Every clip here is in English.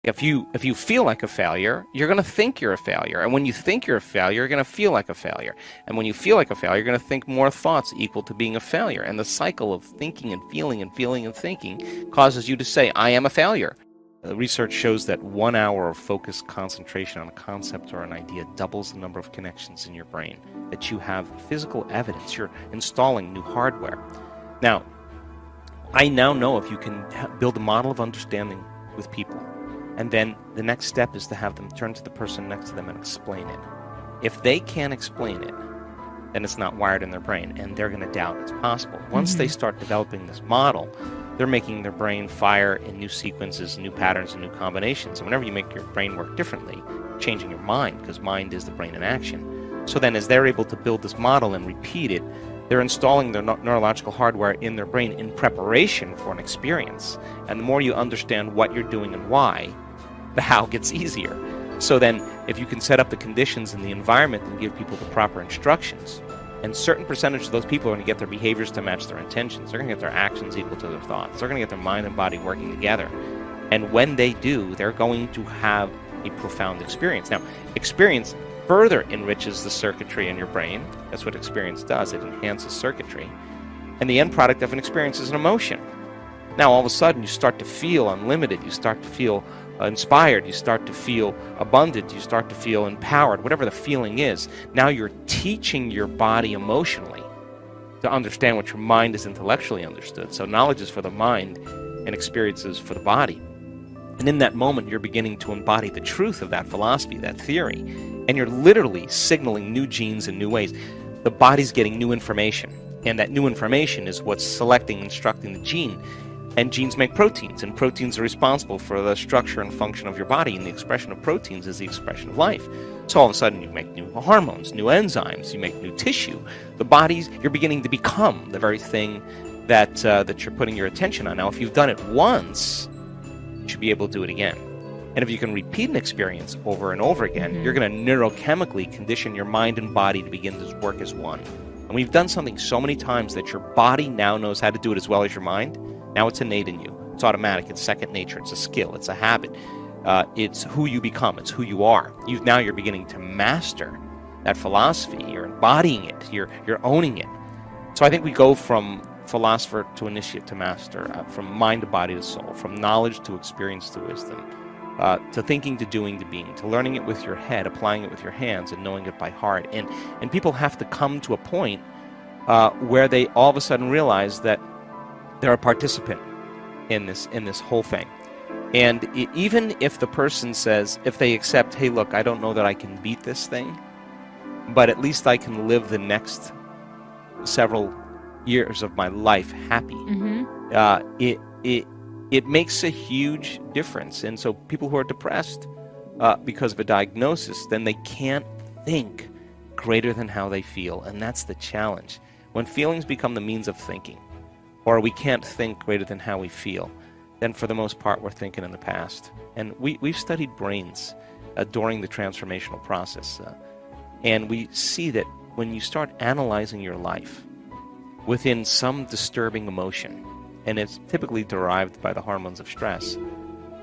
If you feel like a failure, you're going to think you're a failure. And when you think you're a failure, you're going to feel like a failure. And when you feel like a failure, you're going to think more thoughts equal to being a failure. And the cycle of thinking and feeling and feeling and thinking causes you to say, I am a failure. Research shows that 1 hour of focused concentration on a concept or an idea doubles the number of connections in your brain, that you have physical evidence. You're installing new hardware. Now, I now know if you can build a model of understanding with people, and then the next step is to have them turn to the person next to them and explain it. If they can't explain it, then it's not wired in their brain, and they're going to doubt it's possible. Once they start developing this model, they're making their brain fire in new sequences, new patterns, and new combinations. And whenever you make your brain work differently, changing your mind, because mind is the brain in action. So then as they're able to build this model and repeat it, they're installing their neurological hardware in their brain in preparation for an experience. And the more you understand what you're doing and why, the how gets easier. So then, if you can set up the conditions and the environment and give people the proper instructions, and certain percentage of those people are going to get their behaviors to match their intentions. They're going to get their actions equal to their thoughts. They're going to get their mind and body working together. And when they do, they're going to have a profound experience. Now, experience further enriches the circuitry in your brain. That's what experience does. It enhances circuitry. And the end product of an experience is an emotion. Now, all of a sudden, you start to feel unlimited. You start to feel inspired. You start to feel abundant. You start to feel empowered, whatever the feeling is. Now you're teaching your body emotionally to understand what your mind is intellectually understood. So knowledge is for the mind and experiences for the body. And in that moment, you're beginning to embody the truth of that philosophy, that theory. And you're literally signaling new genes in new ways. The body's getting new information. And that new information is what's selecting, instructing the gene. And genes make proteins, and proteins are responsible for the structure and function of your body, and the expression of proteins is the expression of life. So all of a sudden you make new hormones, new enzymes, you make new tissue. The body's, you're beginning to become the very thing that you're putting your attention on. Now, if you've done it once, you should be able to do it again. And if you can repeat an experience over and over again, you're going to neurochemically condition your mind and body to begin to work as one. And we've done something so many times that your body now knows how to do it as well as your mind. Now it's innate in you. It's automatic. It's second nature. It's a skill. It's a habit. It's who you become. It's who you are. Now you're beginning to master that philosophy. You're embodying it. You're owning it. So I think we go from philosopher to initiate to master, from mind to body to soul, from knowledge to experience to wisdom, to thinking to doing to being, to learning it with your head, applying it with your hands, and knowing it by heart. And people have to come to a point where they all of a sudden realize that they're a participant in this whole thing. And even if the person says, if they accept, hey, look, I don't know that I can beat this thing, but at least I can live the next several years of my life happy. It makes a huge difference. And so people who are depressed because of a diagnosis, then they can't think greater than how they feel. And that's the challenge. When feelings become the means of thinking, or we can't think greater than how we feel, then for the most part we're thinking in the past. And we've studied brains during the transformational process. And we see that when you start analyzing your life within some disturbing emotion, and it's typically derived by the hormones of stress,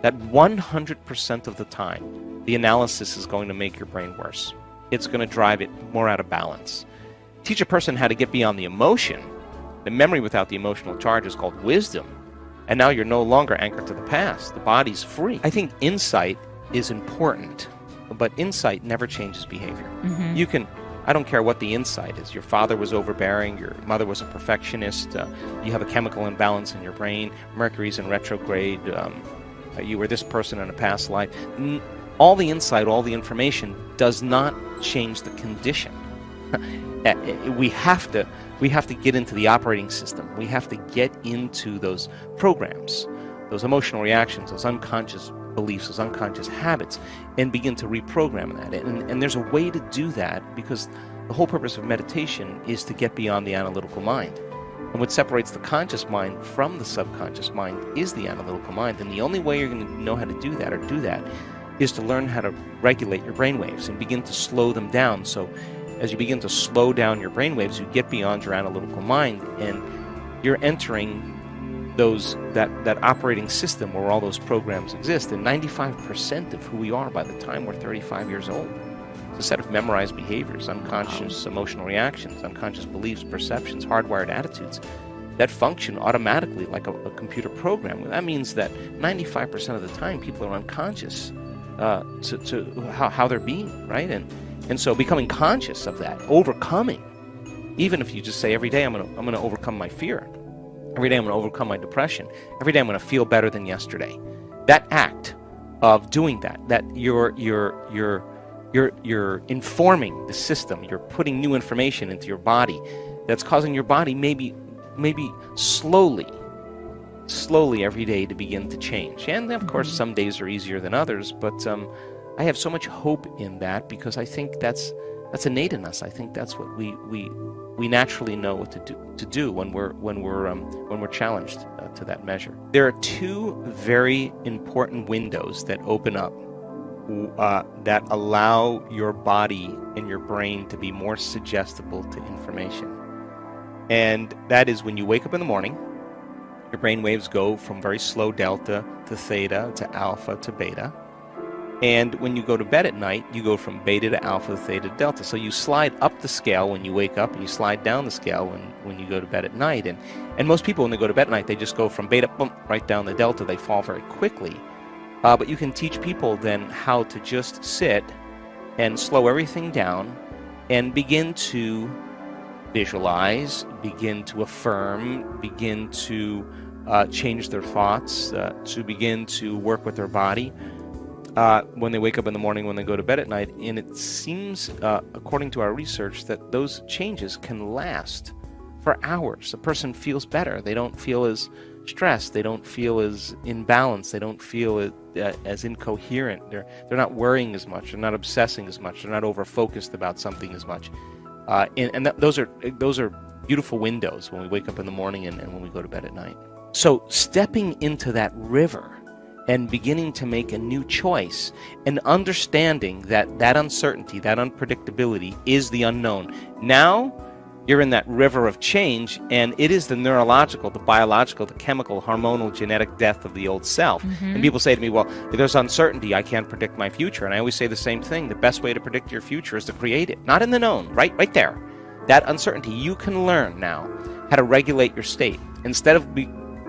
that 100% of the time the analysis is going to make your brain worse. It's going to drive it more out of balance. Teach a person how to get beyond the emotion. The memory without the emotional charge is called wisdom. And now you're no longer anchored to the past. The body's free. I think insight is important, but insight never changes behavior. You can, I don't care what the insight is. Your father was overbearing. Your mother was a perfectionist. You have a chemical imbalance in your brain. Mercury's in retrograde. You were this person in a past life. All the insight, all the information does not change the condition. We have to get into the operating system. We have to get into those programs, those emotional reactions, those unconscious beliefs, those unconscious habits, and begin to reprogram that. And there's a way to do that, because the whole purpose of meditation is to get beyond the analytical mind. And what separates the conscious mind from the subconscious mind is the analytical mind. And the only way you're going to know how to do that, is to learn how to regulate your brainwaves and begin to slow them down. So as you begin to slow down your brainwaves, you get beyond your analytical mind, and you're entering that operating system where all those programs exist, and 95% of who we are by the time we're 35 years old. It's a set of memorized behaviors, unconscious emotional reactions, unconscious beliefs, perceptions, hardwired attitudes that function automatically like a computer program. That means that 95% of the time people are unconscious to how they're being, right? And so becoming conscious of that, overcoming, even if you just say every day I'm going to overcome my fear. Every day I'm going to overcome my depression. Every day I'm going to feel better than yesterday. That act of doing that you're informing the system. You're putting new information into your body that's causing your body maybe slowly every day to begin to change. And of course, some days are easier than others, but I have so much hope in that because I think that's innate in us. I think that's what we naturally know what to do when we're challenged to that measure. There are two very important windows that open up that allow your body and your brain to be more suggestible to information. And that is when you wake up in the morning, your brain waves go from very slow delta to theta to alpha to beta. And when you go to bed at night, you go from beta to alpha to theta to delta. So you slide up the scale when you wake up, and you slide down the scale when you go to bed at night. And most people, when they go to bed at night, they just go from beta, boom, right down the delta. They fall very quickly. But you can teach people then how to just sit and slow everything down and begin to visualize, begin to affirm, begin to change their thoughts, to begin to work with their body when they wake up in the morning, when they go to bed at night. And it seems, according to our research, that those changes can last for hours. A person feels better. They don't feel as stressed. They don't feel as imbalanced. They don't feel as incoherent. They're not worrying as much. They're not obsessing as much. They're not over-focused about something as much. Those are beautiful windows when we wake up in the morning and when we go to bed at night. So stepping into that river and beginning to make a new choice and understanding that uncertainty, that unpredictability is the unknown. Now you're in that river of change, and it is the neurological, the biological, the chemical, hormonal, genetic death of the old self. And people say to me, well, there's uncertainty, I can't predict my future. And I always say the same thing. The best way to predict your future is to create it, not in the known, right there. That uncertainty, you can learn now how to regulate your state instead of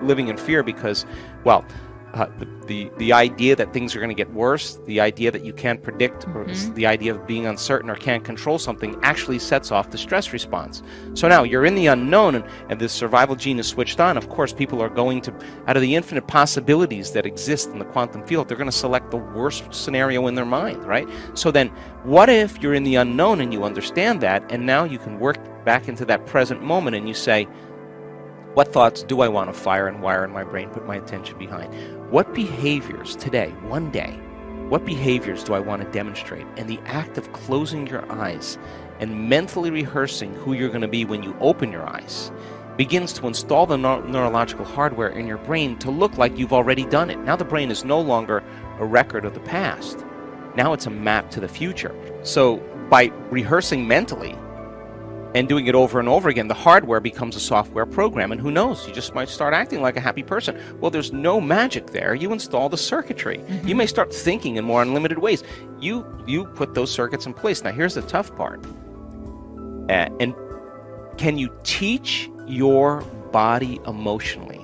living in fear because, well, the idea that things are going to get worse, the idea that you can't predict, or the idea of being uncertain or can't control something actually sets off the stress response. So now you're in the unknown, and the survival gene is switched on. Of course, people are going to, out of the infinite possibilities that exist in the quantum field, they're going to select the worst scenario in their mind, right? So then what if you're in the unknown and you understand that, and now you can work back into that present moment and you say, what thoughts do I want to fire and wire in my brain, put my attention behind? What behaviors today, one day, what behaviors do I want to demonstrate? And the act of closing your eyes and mentally rehearsing who you're going to be when you open your eyes begins to install the neurological hardware in your brain to look like you've already done it. Now the brain is no longer a record of the past. Now it's a map to the future. So by rehearsing mentally, and doing it over and over again, the hardware becomes a software program, and who knows, you just might start acting like a happy person. Well, there's no magic there. You install the circuitry. You may start thinking in more unlimited ways. You put those circuits in place. Now, here's the tough part. And can you teach your body emotionally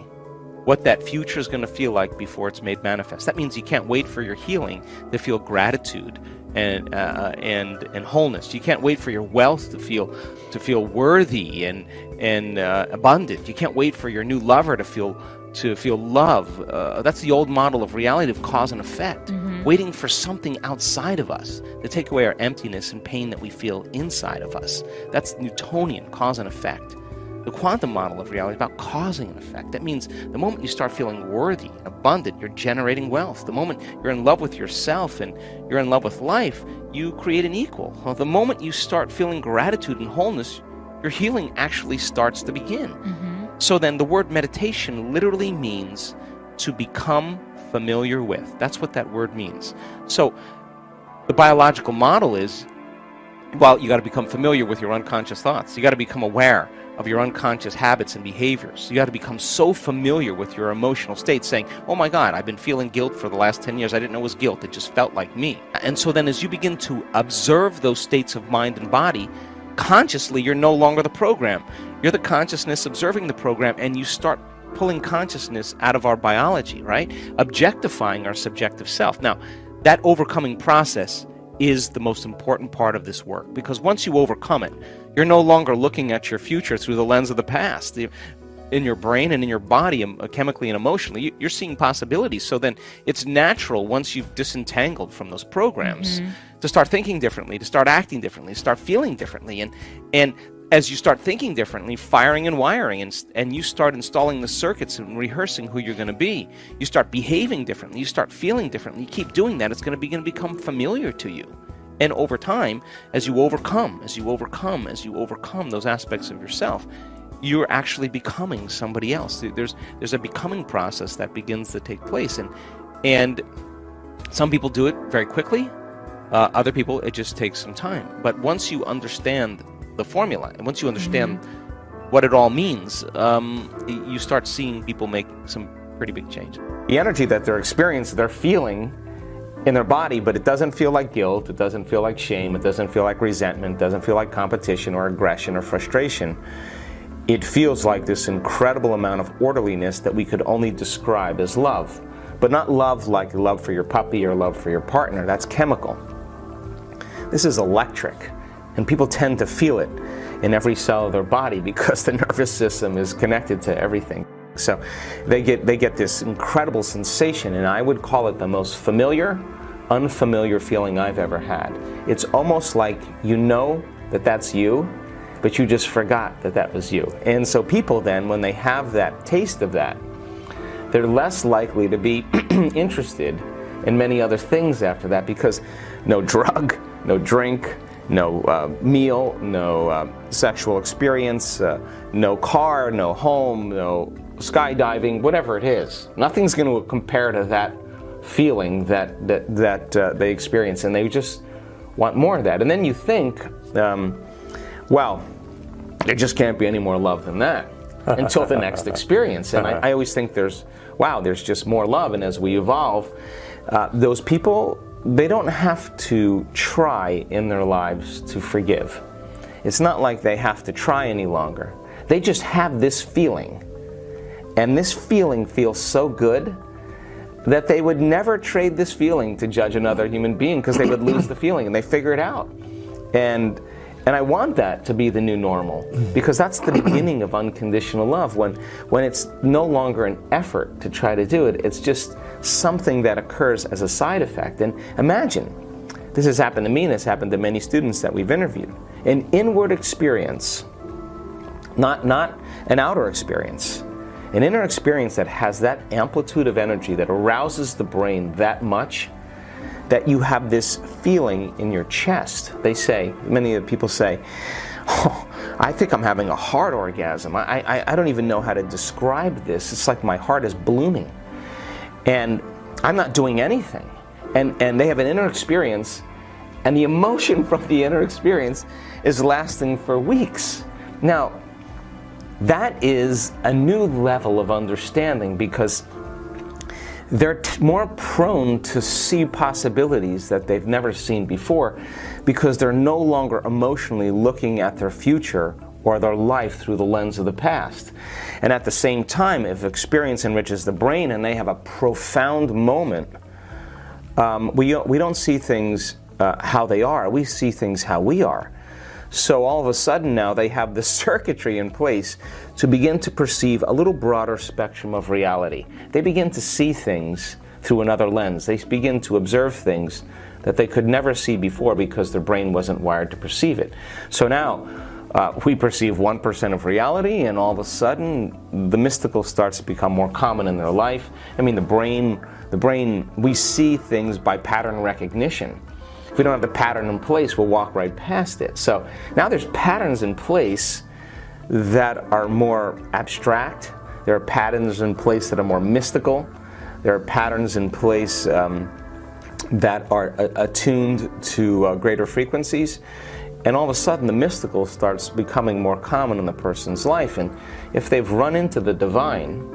what that future is going to feel like before it's made manifest? That means you can't wait for your healing to feel gratitude and wholeness. You can't wait for your wealth to feel worthy and abundant. You can't wait for your new lover to feel love. That's the old model of reality of cause and effect. Waiting for something outside of us to take away our emptiness and pain that we feel inside of us. That's Newtonian cause and effect. The quantum model of reality is about causing an effect. That means the moment you start feeling worthy and abundant, you're generating wealth. The moment you're in love with yourself and you're in love with life, you create an equal. Well, the moment you start feeling gratitude and wholeness, your healing actually starts to begin. So then the word meditation literally means to become familiar with. That's what that word means. So the biological model is, well, you got to become familiar with your unconscious thoughts. You got to become aware of your unconscious habits and behaviors. You got to become so familiar with your emotional state, saying, oh my God, I've been feeling guilt for the last 10 years. I didn't know it was guilt. It just felt like me. And so then as you begin to observe those states of mind and body, consciously, you're no longer the program. You're the consciousness observing the program, and you start pulling consciousness out of our biology, right? Objectifying our subjective self. Now, that overcoming process is the most important part of this work, because once you overcome it, you're no longer looking at your future through the lens of the past. In your brain and in your body, chemically and emotionally, you're seeing possibilities. So then it's natural, once you've disentangled from those programs, to start thinking differently, to start acting differently, to start feeling differently. And as you start thinking differently, firing and wiring, and you start installing the circuits and rehearsing who you're going to be, you start behaving differently, you start feeling differently. You keep doing that, it's going to become familiar to you. And over time, as you overcome those aspects of yourself, you're actually becoming somebody else. There's a becoming process that begins to take place, and some people do it very quickly. Other people, it just takes some time. But once you understand the formula, and once you understand what it all means, you start seeing people make some pretty big changes. The energy that they're experiencing, they're feeling in their body, but it doesn't feel like guilt, it doesn't feel like shame, it doesn't feel like resentment, it doesn't feel like competition or aggression or frustration. It feels like this incredible amount of orderliness that we could only describe as love. But not love like love for your puppy or love for your partner. That's chemical. This is electric. And people tend to feel it in every cell of their body because the nervous system is connected to everything. So they get this incredible sensation, and I would call it the most familiar, unfamiliar feeling I've ever had. It's almost like you know that that's you, but you just forgot that that was you. And so people then, when they have that taste of that, they're less likely to be interested in many other things after that, because no drug, no drink, no meal, no sexual experience, no car, no home, no skydiving, whatever it is. Nothing's going to compare to that feeling that they experience, and they just want more of that. And then you think, well, there just can't be any more love than that until the next experience. And I always think there's just more love. And as we evolve, those people, they don't have to try in their lives to forgive. It's not like they have to try any longer. They just have this feeling. And this feeling feels so good that they would never trade this feeling to judge another human being, because they would lose the feeling, and they figure it out. And I want that to be the new normal, because that's the beginning of unconditional love, when it's no longer an effort to try to do it, it's just something that occurs as a side effect. And imagine, this has happened to me, and it's happened to many students that we've interviewed. An inward experience, not an outer experience. An inner experience that has that amplitude of energy that arouses the brain that much, that you have this feeling in your chest. They say, many of the people say, oh, I think I'm having a heart orgasm. I don't even know how to describe this. It's like my heart is blooming. And I'm not doing anything. And they have an inner experience, and the emotion from the inner experience is lasting for weeks. Now, that is a new level of understanding, because they're more prone to see possibilities that they've never seen before, because they're no longer emotionally looking at their future or their life through the lens of the past. And at the same time, if experience enriches the brain and they have a profound moment, we don't see things how they are, we see things how we are. So all of a sudden now they have the circuitry in place to begin to perceive a little broader spectrum of reality. They begin to see things through another lens. They begin to observe things that they could never see before, because their brain wasn't wired to perceive it. So now we perceive 1% of reality, and all of a sudden the mystical starts to become more common in their life. I mean, the brain, we see things by pattern recognition. If we don't have the pattern in place, we'll walk right past it. So now there's patterns in place that are more abstract. There are patterns in place that are more mystical. There are patterns in place that are attuned to greater frequencies. And all of a sudden, the mystical starts becoming more common in the person's life. And if they've run into the divine,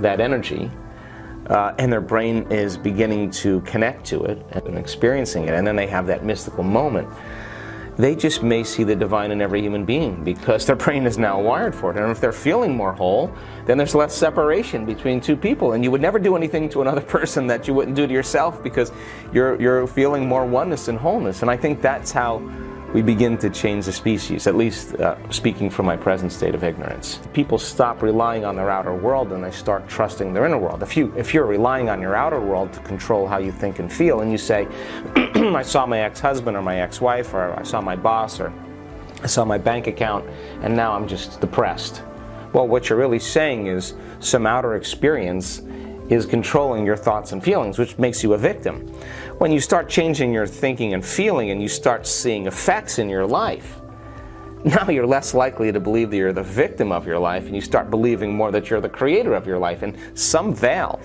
that energy, and their brain is beginning to connect to it and experiencing it, and then they have that mystical moment, they just may see the divine in every human being because their brain is now wired for it. And if they're feeling more whole, then there's less separation between two people. And you would never do anything to another person that you wouldn't do to yourself because you're feeling more oneness and wholeness. And I think that's how we begin to change the species, at least speaking from my present state of ignorance. People stop relying on their outer world and they start trusting their inner world. If you're relying on your outer world to control how you think and feel, and you say, I saw my ex-husband or my ex-wife, or I saw my boss, or I saw my bank account, and now I'm just depressed. Well, what you're really saying is some outer experience is controlling your thoughts and feelings, which makes you a victim. When you start changing your thinking and feeling and you start seeing effects in your life, now you're less likely to believe that you're the victim of your life, and you start believing more that you're the creator of your life, and some valve,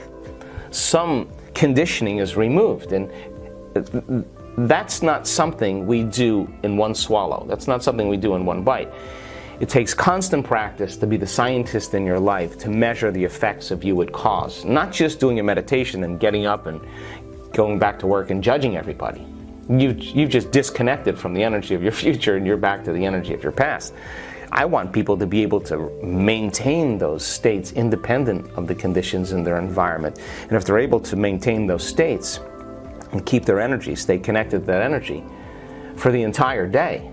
some conditioning is removed. And that's not something we do in one swallow. That's not something we do in one bite. It takes constant practice to be the scientist in your life, to measure the effects of you would cause. Not just doing a meditation and getting up and going back to work and judging everybody. You've just disconnected from the energy of your future and you're back to the energy of your past. I want people to be able to maintain those states independent of the conditions in their environment. And if they're able to maintain those states and keep their energy, stay connected to that energy for the entire day,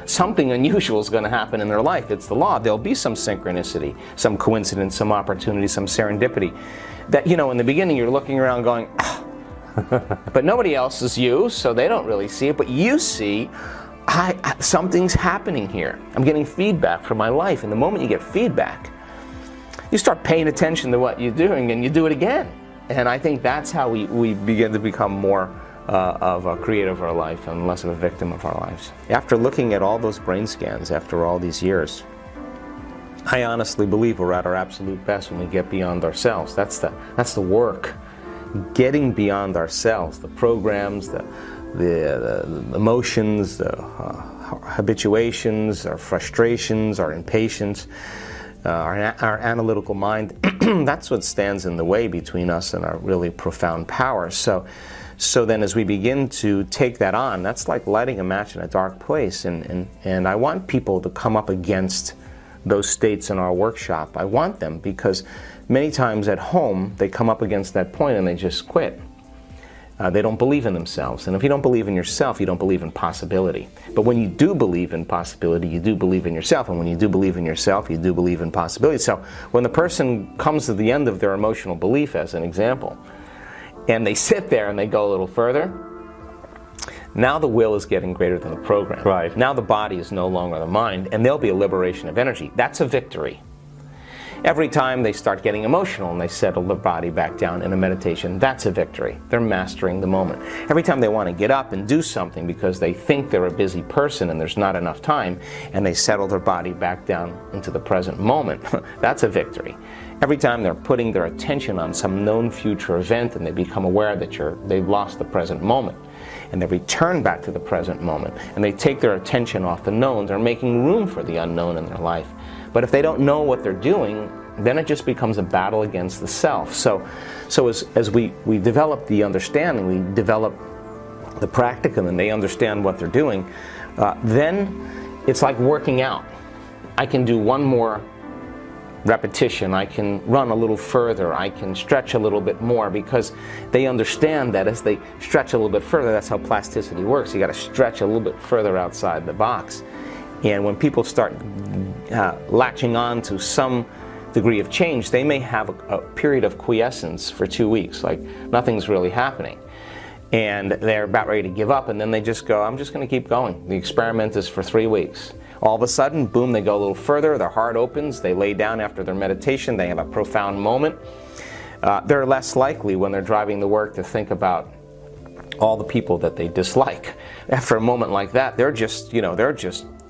something unusual is going to happen in their life. It's the law. There'll be some synchronicity, some coincidence, some opportunity, some serendipity. That, in the beginning you're looking around going, but nobody else is you, so they don't really see it. But you see, something's happening here. I'm getting feedback from my life. And the moment you get feedback, you start paying attention to what you're doing and you do it again. And I think that's how we begin to become more of a creator of our life and less of a victim of our lives. After looking at all those brain scans after all these years, I honestly believe we're at our absolute best when we get beyond ourselves. That's the work. Getting beyond ourselves, the programs, the emotions, the habituations, our frustrations, our impatience, our analytical mind. That's what stands in the way between us and our really profound power. So then as we begin to take that on, that's like lighting a match in a dark place. And I want people to come up against those states in our workshop. I want them because many times at home they come up against that point and they just quit. They don't believe in themselves. And if you don't believe in yourself, you don't believe in possibility. But when you do believe in possibility, you do believe in yourself. And when you do believe in yourself, you do believe in possibility. So when the person comes to the end of their emotional belief, as an example, and they sit there and they go a little further, now the will is getting greater than the program. Right. Now the body is no longer the mind, and there'll be a liberation of energy. That's a victory. Every time they start getting emotional and they settle the body back down in a meditation, that's a victory. They're mastering the moment. Every time they want to get up and do something because they think they're a busy person and there's not enough time, and they settle their body back down into the present moment, that's a victory. Every time they're putting their attention on some known future event and they become aware that they've lost the present moment, and they return back to the present moment, and they take their attention off the known, they're making room for the unknown in their life. But if they don't know what they're doing, then it just becomes a battle against the self. So as we develop the understanding, we develop the practicum, and they understand what they're doing, then it's like working out. I can do one more repetition, I can run a little further, I can stretch a little bit more, because they understand that as they stretch a little bit further, that's how plasticity works. You got to stretch a little bit further outside the box. And when people start latching on to some degree of change, they may have a period of quiescence for 2 weeks, like nothing's really happening. And they're about ready to give up, and then they just go, I'm just going to keep going. The experiment is for 3 weeks. All of a sudden, boom, they go a little further, their heart opens, they lay down after their meditation, they have a profound moment. They're less likely when they're driving to work to think about all the people that they dislike. After a moment like that, they're just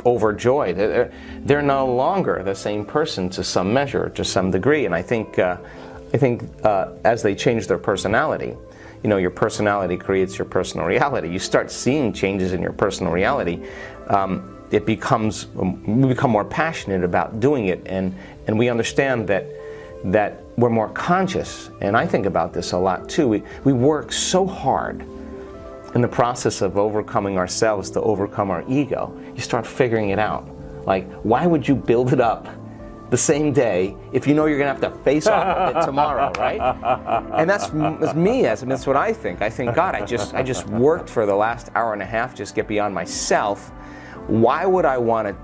overjoyed. They're no longer the same person to some measure, to some degree. And I think as they change their personality, your personality creates your personal reality. You start seeing changes in your personal reality. We become more passionate about doing it, and we understand that we're more conscious. And I think about this a lot too. We work so hard in the process of overcoming ourselves to overcome our ego. You start figuring it out. Like, why would you build it up the same day if you know you're going to have to face off with it tomorrow, right? And that's what I think. I think, God, I just worked for the last hour and a half, just get beyond myself. Why would I want to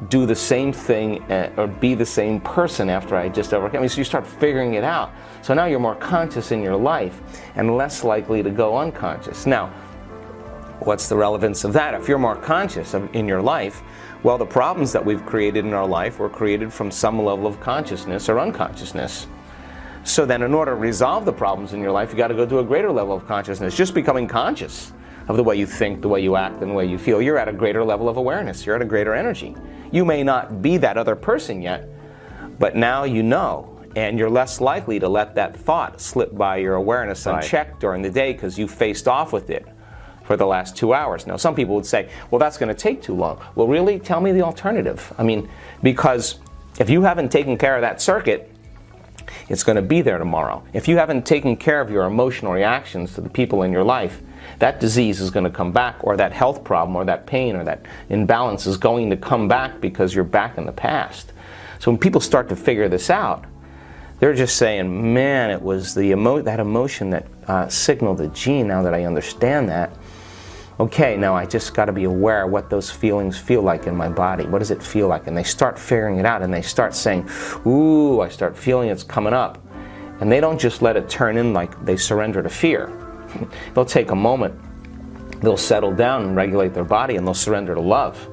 do the same thing or be the same person after I just overcame? I mean, so you start figuring it out. So now you're more conscious in your life and less likely to go unconscious. Now, what's the relevance of that? If you're more conscious in your life, well, the problems that we've created in our life were created from some level of consciousness or unconsciousness. So then in order to resolve the problems in your life, you got to go to a greater level of consciousness. Just becoming conscious of the way you think, the way you act, and the way you feel. You're at a greater level of awareness. You're at a greater energy. You may not be that other person yet, but now you know, and you're less likely to let that thought slip by your awareness unchecked during the day because you faced off with it for the last 2 hours. Now, some people would say, well, that's going to take too long. Well, really? Tell me the alternative. I mean, because if you haven't taken care of that circuit, it's going to be there tomorrow. If you haven't taken care of your emotional reactions to the people in your life, that disease is going to come back, or that health problem, or that pain, or that imbalance is going to come back because you're back in the past. So when people start to figure this out, they're just saying, man, it was that emotion that signaled the gene. Now that I understand that, okay, now I just got to be aware of what those feelings feel like in my body. What does it feel like? And they start figuring it out, and they start saying, ooh, I start feeling it's coming up. And they don't just let it turn in like they surrender to fear. They'll take a moment, they'll settle down and regulate their body, and they'll surrender to love.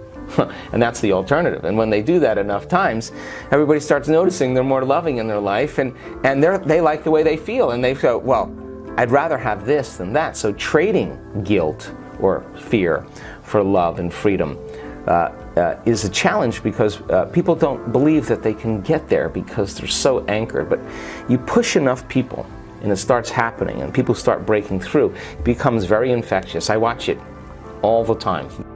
And that's the alternative. And when they do that enough times, everybody starts noticing they're more loving in their life, and they like the way they feel. And they go, well, I'd rather have this than that. So trading guilt or fear for love and freedom is a challenge, because people don't believe that they can get there because they're so anchored. But you push enough people, and it starts happening, and people start breaking through. It becomes very infectious. I watch it all the time.